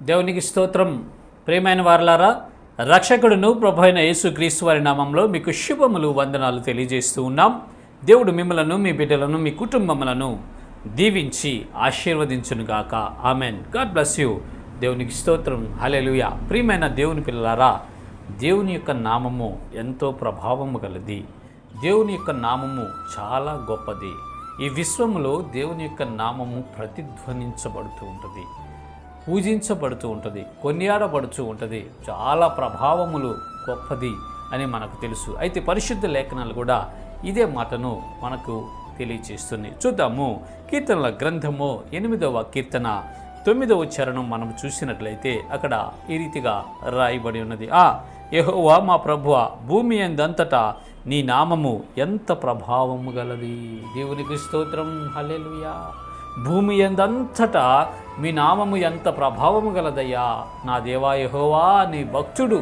దేవునికి స్తోత్రం. ప్రియమైన వారలారా, రక్షకుడును ప్రభు అయిన యేసుక్రీస్తు వారి నామంలో మీకు శుభములు, వందనాలు తెలియజేస్తూ ఉన్నాం. దేవుడు మిమ్మలను, మీ బిడ్డలను, మీ కుటుంబములను దీవించి ఆశీర్వదించునుగాక. ఆమెన్. God bless you. దేవునికి స్తోత్రం. హల్లెలూయా. ప్రియమైన దేవుని పిల్లలారా, దేవుని యొక్క నామము ఎంతో ప్రభావము గలది. దేవుని యొక్క నామము చాలా గొప్పది. ఈ విశ్వములో దేవుని యొక్క నామము ప్రతిధ్వనించబడుతూ ఉంటుంది, పూజించబడుతూ ఉంటుంది, కొనియాడబడుతూ ఉంటుంది. చాలా ప్రభావములు గొప్పది అని మనకు తెలుసు. అయితే పరిశుద్ధ లేఖనాలు కూడా ఇదే మాటను మనకు తెలియచేస్తుంది. చూద్దాము. కీర్తనల గ్రంథము 8వ కీర్తన 9వ చరణం మనం చూసినట్లయితే అక్కడ ఈ రీతిగా రాయబడి ఉన్నది. యెహోవా మా ప్రభువా, భూమి యందంతటా నీ నామము ఎంత ప్రభావము గలది. దేవునికి స్తోత్రం. హల్లెలూయా. భూమి యందంతటా మీ నామము ఎంత ప్రభావము గలదయ్యా నా దేవా యెహోవా నీ భక్తుడు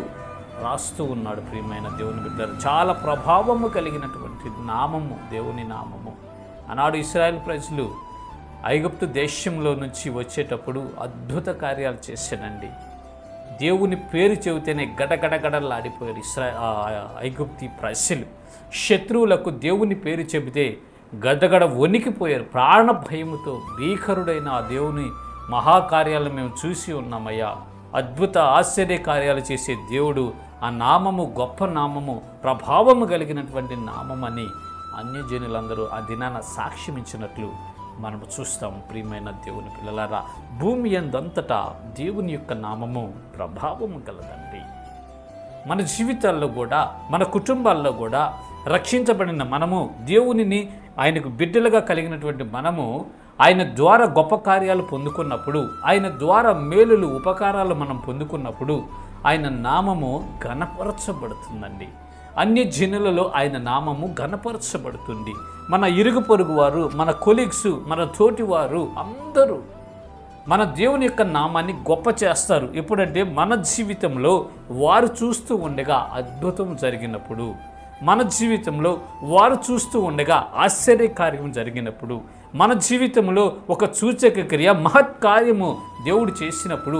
రాస్తూ ఉన్నాడు. ప్రియమైన దేవుని బిడ్డలు, చాలా ప్రభావము కలిగినటువంటి నామము దేవుని నామము. ఆనాడు ఇశ్రాయేల్ ప్రజలు ఐగుప్తు దేశంలో నుంచి వచ్చేటప్పుడు అద్భుత కార్యాలు చేశానండి. దేవుని పేరు చెబితేనే గడగడగడలాడిపోయారు ఐగుప్తి ప్రజలు. శత్రువులకు దేవుని పేరు చెబితే గడగడ వణికిపోయారు. ప్రాణ భయముతో భీకరుడైన ఆ దేవుని మహాకార్యాలను మేము చూసి ఉన్నామయ్యా. అద్భుత ఆశ్చర్య కార్యాలు చేసే దేవుడు, ఆ నామము గొప్ప నామము, ప్రభావము కలిగినటువంటి నామమని అన్యజనులందరూ ఆ దినాన సాక్ష్యమిచ్చినట్లు మనం చూస్తాం. ప్రియమైన దేవుని పిల్లలారా, భూమి యందంతటా దేవుని యొక్క నామము ప్రభావము గలదండి. మన జీవితాల్లో కూడా, మన కుటుంబాల్లో కూడా రక్షించబడిన మనము, దేవునిని ఆయనకు బిడ్డలుగా కలిగినటువంటి మనము ఆయన ద్వారా గొప్ప కార్యాలు పొందుకున్నప్పుడు, ఆయన ద్వారా మేలులు ఉపకారాలు మనం పొందుకున్నప్పుడు ఆయన నామము ఘనపరచబడుతుందండి. అన్య జనులలో ఆయన నామము ఘనపరచబడుతుంది. మన ఇరుగు పొరుగు వారు, మన కొలీగ్స్, మన తోటివారు అందరూ మన దేవుని యొక్క నామాన్ని గొప్ప చేస్తారు. ఎప్పుడంటే మన జీవితంలో వారు చూస్తూ ఉండగా అద్భుతం జరిగినప్పుడు, మన జీవితంలో వారు చూస్తూ ఉండగా ఆశ్చర్యకార్యం జరిగినప్పుడు, మన జీవితంలో ఒక సూచక క్రియ, మహత్కార్యము దేవుడు చేసినప్పుడు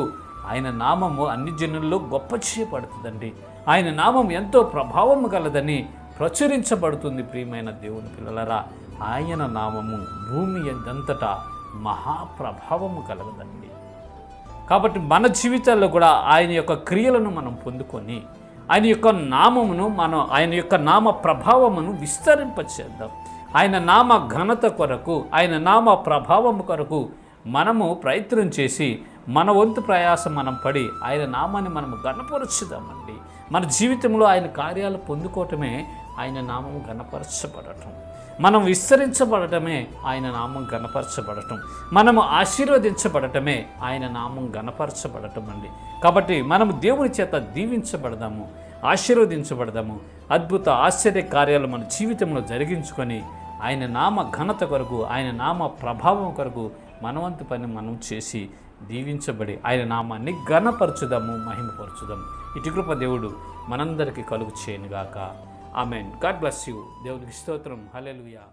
ఆయన నామము అన్ని జనుల్లో గొప్ప చేయబడుతుందండి. ఆయన నామం ఎంతో ప్రభావము గలదని ప్రచురించబడుతుంది. ప్రియమైన దేవుని పిల్లలారా, ఆయన నామము భూమి యందంతటా మహాప్రభావము కలగదండి. కాబట్టి మన జీవితాల్లో కూడా ఆయన యొక్క క్రియలను మనం పొందుకొని ఆయన యొక్క నామమును ఆయన యొక్క నామ ప్రభావమును విస్తరింపచేద్దాం. ఆయన నామ ఘనత కొరకు, ఆయన నామ ప్రభావము కొరకు మనము ప్రయత్నం చేసి మన వంతు ప్రయాసం మనం పడి ఆయన నామాన్ని మనం ఘనపరచుదామండి. మన జీవితంలో ఆయన కార్యాలు పొందుకోవటమే ఆయన నామము ఘనపరచబడటం, మనం విస్తరించబడటమే ఆయన నామం ఘనపరచబడటం, మనము ఆశీర్వదించబడటమే ఆయన నామం ఘనపరచబడటం అండి. కాబట్టి మనము దేవుని చేత దీవించబడదాము, ఆశీర్వదించబడదాము. అద్భుత ఆశ్చర్య కార్యాలు మన జీవితంలో జరిగించుకొని ఆయన నామ ఘనత కొరకు, ఆయన నామ ప్రభావం కొరకు మనవంతు పని మనం చేసి దీవించబడి ఆయన నామాన్ని ఘనపరచుదాము, మహిమపరచుదాము. ఇటు కృప దేవుడు మనందరికీ కలుగు చేయనుగాక. ఆమెన్. God bless you. దేవునికి స్తోత్రం. హల్లెలూయా.